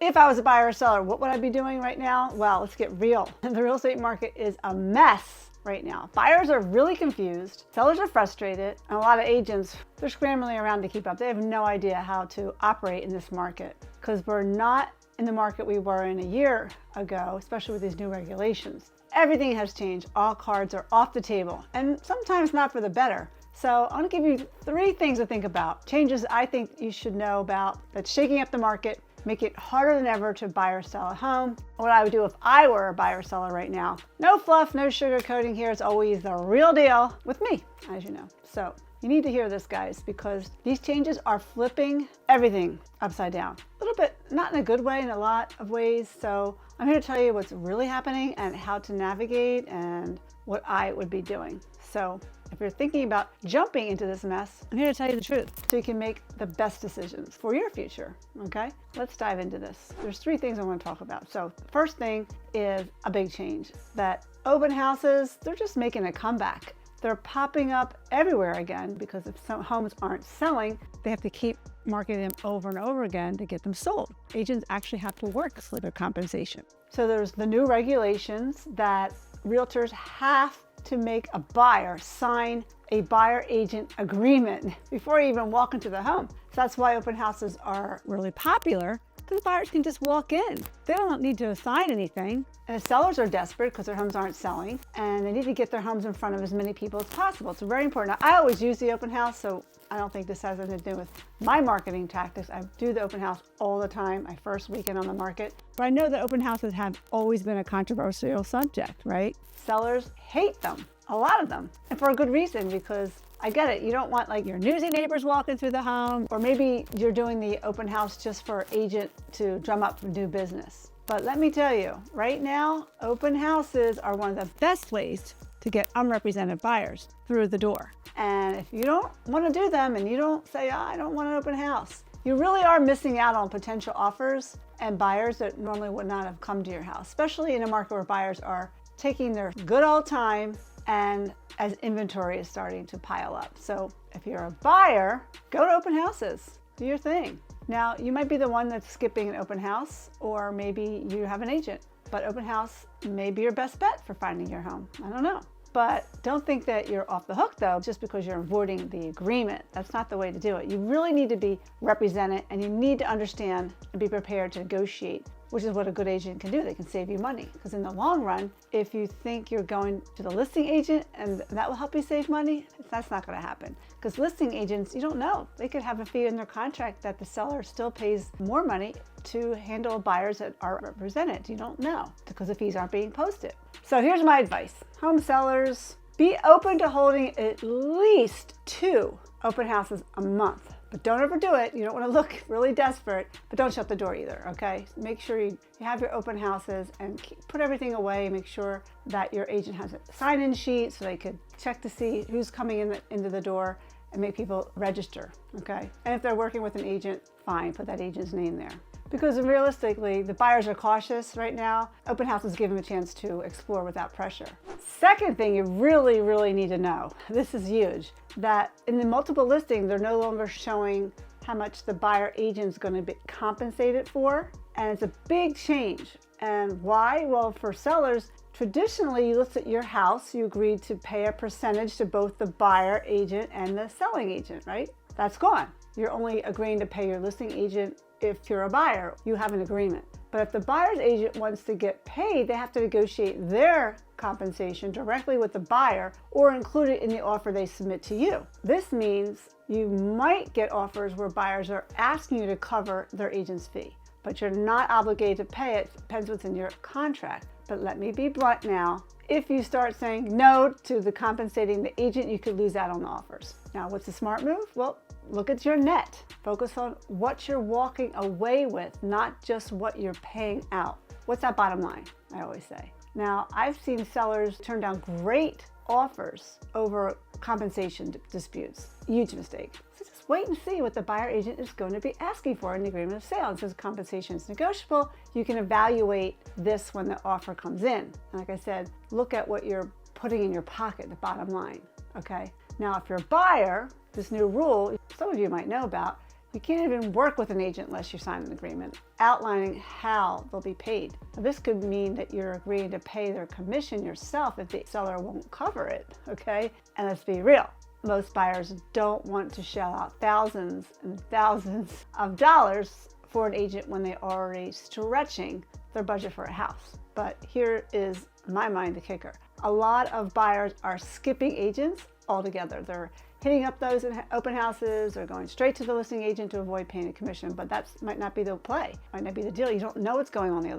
if I was a buyer or seller, what would I be doing right now? Well, let's get real. The real estate market is a mess right now. Buyers are really confused, sellers are frustrated, and a lot of agents, they're scrambling around to keep up. They have no idea how to operate in this market because we're not in the market we were in a year ago, especially with these new regulations. Everything has changed. All cards are off the table, and sometimes not for the better. So I want to give you 3 things to think about. Changes I think you should know about that's shaking up the market, make it harder than ever to buy or sell a home. What I would do if I were a buyer or seller right now. No fluff, no sugarcoating here. It's always the real deal with me, as you know. So you need to hear this, guys, because these changes are flipping everything upside down. A little bit, not in a good way, in a lot of ways. So I'm here to tell you what's really happening and how to navigate and what I would be doing. So if you're thinking about jumping into this mess, I'm here to tell you the truth so you can make the best decisions for your future, okay? Let's dive into this. There's 3 things I want to talk about. So the first thing is a big change, that open houses, they're just making a comeback. They're popping up everywhere again because if some homes aren't selling, they have to keep marketing them over and over again to get them sold. Agents actually have to work for their compensation. So there's the new regulations that realtors have to make a buyer sign a buyer-agent agreement before you even walk into the home. So that's why open houses are really popular, because buyers can just walk in. They don't need to sign anything. And the sellers are desperate because their homes aren't selling, and they need to get their homes in front of as many people as possible. It's very important. Now, I always use the open house, so I don't think this has anything to do with my marketing tactics. I do the open house all the time, my first weekend on the market. But I know that open houses have always been a controversial subject, right? Sellers hate them, a lot of them, and for a good reason, because I get it. You don't want like your newsy neighbors walking through the home, or maybe you're doing the open house just for agent to drum up new business. But let me tell you, right now, open houses are one of the best ways to get unrepresented buyers through the door. And if you don't want to do them and you don't say, oh, I don't want an open house, you really are missing out on potential offers and buyers that normally would not have come to your house, especially in a market where buyers are taking their good old time and as inventory is starting to pile up. So if you're a buyer, go to open houses, do your thing. Now, you might be the one that's skipping an open house, or maybe you have an agent, but open house may be your best bet for finding your home. I don't know. But don't think that you're off the hook though, just because you're avoiding the agreement. That's not the way to do it. You really need to be represented, and you need to understand and be prepared to negotiate, which is what a good agent can do. They can save you money. Because in the long run, if you think you're going to the listing agent and that will help you save money, that's not going to happen. Because listing agents, you don't know. They could have a fee in their contract that the seller still pays more money to handle buyers that are represented. You don't know because the fees aren't being posted. So here's my advice. Home sellers, be open to holding at least 2 open houses a month. But don't overdo it. You don't want to look really desperate, but don't shut the door either, okay? Make sure you have your open houses and put everything away. Make sure that your agent has a sign-in sheet so they could check to see who's coming into the door and make people register, okay? And if they're working with an agent, fine, put that agent's name there. Because realistically, the buyers are cautious right now. Open houses give them a chance to explore without pressure. Second thing you really, really need to know, this is huge, that in the multiple listing, they're no longer showing how much the buyer agent is going to be compensated for. And it's a big change. And why? Well, for sellers, traditionally, you listed your house, you agreed to pay a percentage to both the buyer agent and the selling agent, right? That's gone. You're only agreeing to pay your listing agent if you're a buyer. You have an agreement. But if the buyer's agent wants to get paid, they have to negotiate their compensation directly with the buyer or include it in the offer they submit to you. This means you might get offers where buyers are asking you to cover their agent's fee, but you're not obligated to pay it. Depends what's in your contract. But let me be blunt now. If you start saying no to the compensating the agent, you could lose out on the offers. Now, what's the smart move? Well, look at your net. Focus on what you're walking away with, not just what you're paying out. What's that bottom line, I always say. Now, I've seen sellers turn down great offers over compensation disputes. Huge mistake. So just wait and see what the buyer agent is going to be asking for in the agreement of sale. And since compensation is negotiable, you can evaluate this when the offer comes in. And like I said, look at what you're putting in your pocket, the bottom line, okay? Now, if you're a buyer, this new rule, some of you might know about, You can't even work with an agent unless you sign an agreement outlining how they'll be paid. Now, this could mean that you're agreeing to pay their commission yourself if the seller won't cover it, okay? And let's be real. Most buyers don't want to shell out thousands and thousands of dollars for an agent when they're already stretching their budget for a house. But here is, in my mind, the kicker. A lot of buyers are skipping agents altogether. They're hitting up those in open houses or going straight to the listing agent to avoid paying a commission, but that might not be the play, might not be the deal. You don't know what's going on the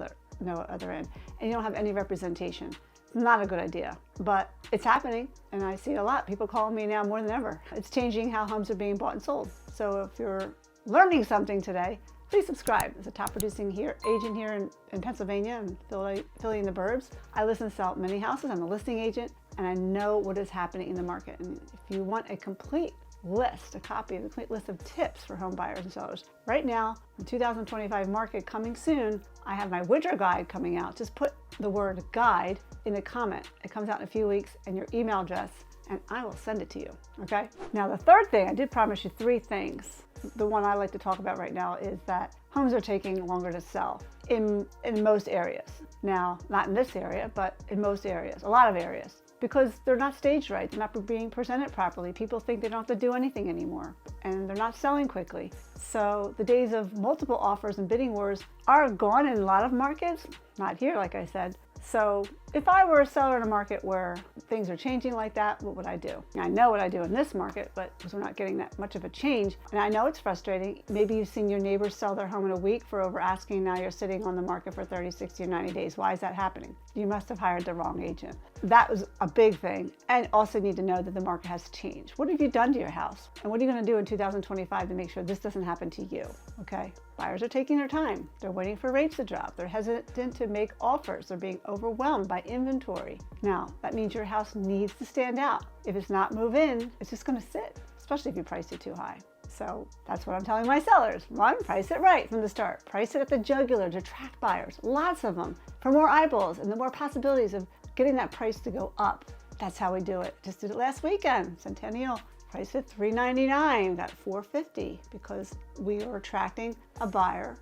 other end, and you don't have any representation. It's not a good idea, but it's happening, and I see it a lot. People call me now more than ever. It's changing how homes are being bought and sold. So if you're learning something today, please subscribe. As a top producing agent here in Pennsylvania and Philly in the burbs, I listen and sell many houses. I'm a listing agent, and I know what is happening in the market. And if you want a complete list, a copy of the complete list of tips for home buyers and sellers, right now, the 2025 market coming soon, I have my winter guide coming out. Just put the word guide in the comment. It comes out in a few weeks, and your email address, and I will send it to you, okay? Now, the third thing, I did promise you 3 things. The one I like to talk about right now is that homes are taking longer to sell in most areas. Now, not in this area, but in most areas, a lot of areas, because they're not staged right. They're not being presented properly. People think they don't have to do anything anymore, and they're not selling quickly. So the days of multiple offers and bidding wars are gone in a lot of markets, not here, like I said. So if I were a seller in a market where things are changing like that, what would I do? I know what I do in this market, but because we're not getting that much of a change, and I know it's frustrating. Maybe you've seen your neighbors sell their home in a week for over asking. Now you're sitting on the market for 30, 60, or 90 days. Why is that happening? You must have hired the wrong agent. That was a big thing. And also need to know that the market has changed. What have you done to your house? And what are you going to do in 2025 to make sure this doesn't happen to you? Okay? Buyers are taking their time. They're waiting for rates to drop. They're hesitant to make offers. They're being overwhelmed by inventory. Now, that means your house needs to stand out. If it's not move in, it's just going to sit, especially if you price it too high. So that's what I'm telling my sellers. 1, price it right from the start. Price it at the jugular to attract buyers, lots of them, for more eyeballs and the more possibilities of getting that price to go up. That's how we do it. Just did it last weekend, Centennial. Price at $399, got $450 because we are attracting a buyer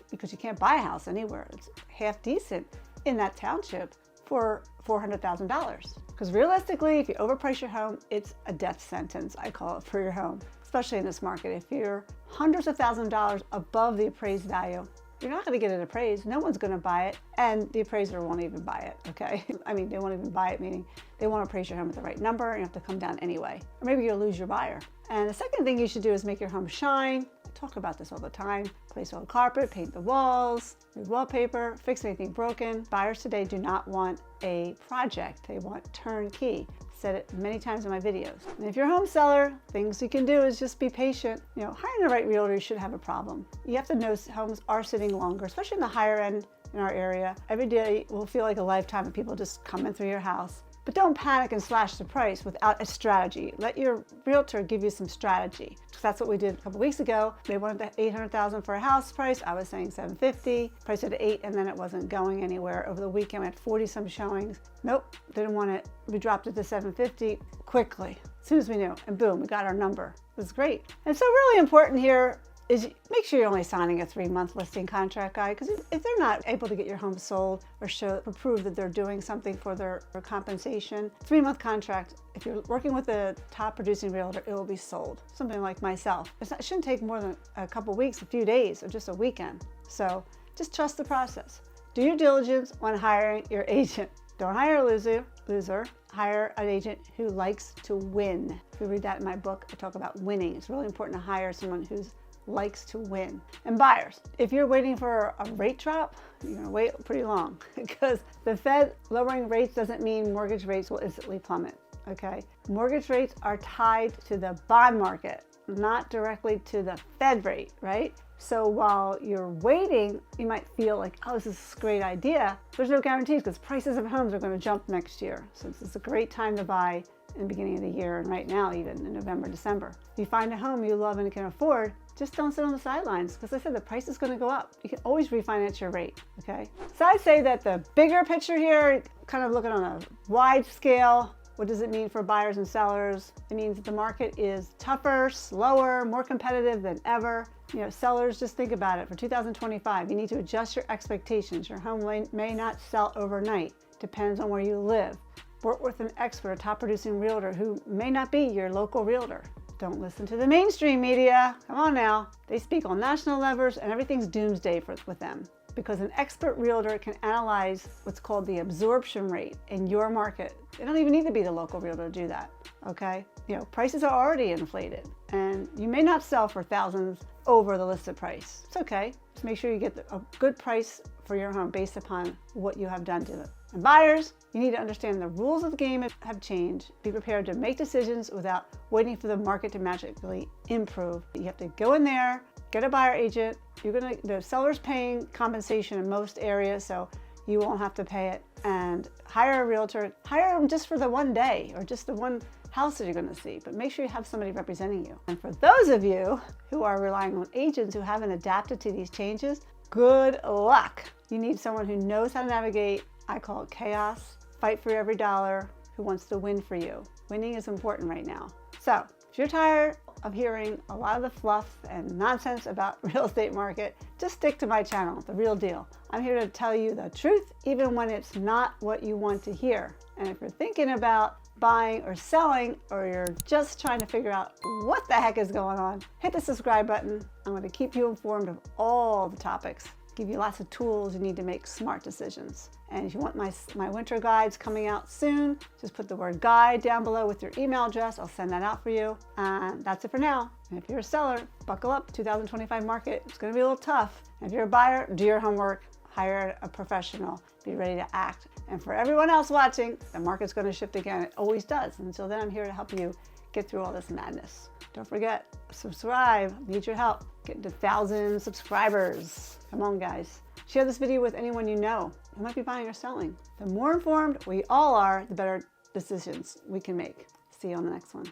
because you can't buy a house anywhere. It's half decent in that township for $400,000. Because realistically, if you overprice your home, it's a death sentence, I call it, for your home, especially in this market. If you're hundreds of thousands of dollars above the appraised value, you're not going to get it appraised. No one's going to buy it, and the appraiser won't even buy it, okay? I mean, they won't even buy it, meaning they won't appraise your home at the right number, and you have to come down anyway. Or maybe you'll lose your buyer. And the second thing you should do is make your home shine. I talk about this all the time. Place old carpet, paint the walls, remove wallpaper, fix anything broken. Buyers today do not want a project. They want turnkey. Said it many times in my videos. And if you're a home seller, things you can do is just be patient. You know, hiring the right realtor shouldn't have a problem. You have to know homes are sitting longer, especially in the higher end in our area. Every day will feel like a lifetime of people just coming through your house. But don't panic and slash the price without a strategy. Let your realtor give you some strategy. That's what we did a couple weeks ago. They wanted the $800,000 for a house price. I was saying $750. Price at $8, and then it wasn't going anywhere. Over the weekend, we had 40-some showings. Nope, didn't want it. We dropped it to $750 quickly, as soon as we knew, and boom, we got our number. It was great. And so really important here is make sure you're only signing a 3-month listing contract, guy, because if they're not able to get your home sold or prove that they're doing something for their compensation, 3-month contract, if you're working with a top producing realtor, it will be sold. Something like myself. It shouldn't take more than a couple weeks, a few days, or just a weekend. So just trust the process. Do your diligence when hiring your agent. Don't hire a loser. Hire an agent who likes to win. If you read that in my book, I talk about winning. It's really important to hire someone who likes to win. And buyers, if you're waiting for a rate drop, you're gonna wait pretty long because the Fed lowering rates doesn't mean mortgage rates will instantly plummet, okay? Mortgage rates are tied to the bond market, not directly to the Fed rate, right? So while you're waiting, you might feel like, oh, this is a great idea. There's no guarantees because prices of homes are going to jump next year. So it's a great time to buy in the beginning of the year, and right now, even in November, December. If you find a home you love and can afford, just don't sit on the sidelines, because I said the price is going to go up. You can always refinance your rate, okay? So I'd say that the bigger picture here, kind of looking on a wide scale, what does it mean for buyers and sellers? It means that the market is tougher, slower, more competitive than ever. Sellers, just think about it. For 2025, you need to adjust your expectations. Your home may not sell overnight. Depends on where you live. Work with an expert, a top producing realtor who may not be your local realtor. Don't listen to the mainstream media. Come on now. They speak on national levels and everything's doomsday with them. Because an expert realtor can analyze what's called the absorption rate in your market. They don't even need to be the local realtor to do that, okay? Prices are already inflated and you may not sell for thousands over the listed price. It's okay. Just make sure you get a good price for your home based upon what you have done to it. And buyers, you need to understand the rules of the game have changed. Be prepared to make decisions without waiting for the market to magically improve. You have to go in there, get a buyer agent. The seller's paying compensation in most areas, so you won't have to pay it. And hire a realtor. Hire them just for the one day or just the one house that you're going to see, but make sure you have somebody representing you. And for those of you who are relying on agents who haven't adapted to these changes, good luck. You need someone who knows how to navigate, I call it chaos, fight for every dollar, who wants to win for you. Winning is important right now. So if you're tired of hearing a lot of the fluff and nonsense about real estate market, just stick to my channel, The Real Deal. I'm here to tell you the truth, even when it's not what you want to hear. And if you're thinking about buying or selling, or you're just trying to figure out what the heck is going on, hit the subscribe button. I'm going to keep you informed of all the topics, give you lots of tools you need to make smart decisions. And if you want my winter guides coming out soon, just put the word guide down below with your email address. I'll send that out for you. And that's it for now. And if you're a seller, buckle up. 2025 market, it's going to be a little tough. And if you're a buyer, do your homework, hire a professional, be ready to act. And for everyone else watching, the market's going to shift again. It always does. And until then, I'm here to help you get through all this madness. Don't forget, subscribe. Need your help. Get to 1,000 subscribers. Come on, guys. Share this video with anyone you know who might be buying or selling. The more informed we all are, the better decisions we can make. See you on the next one.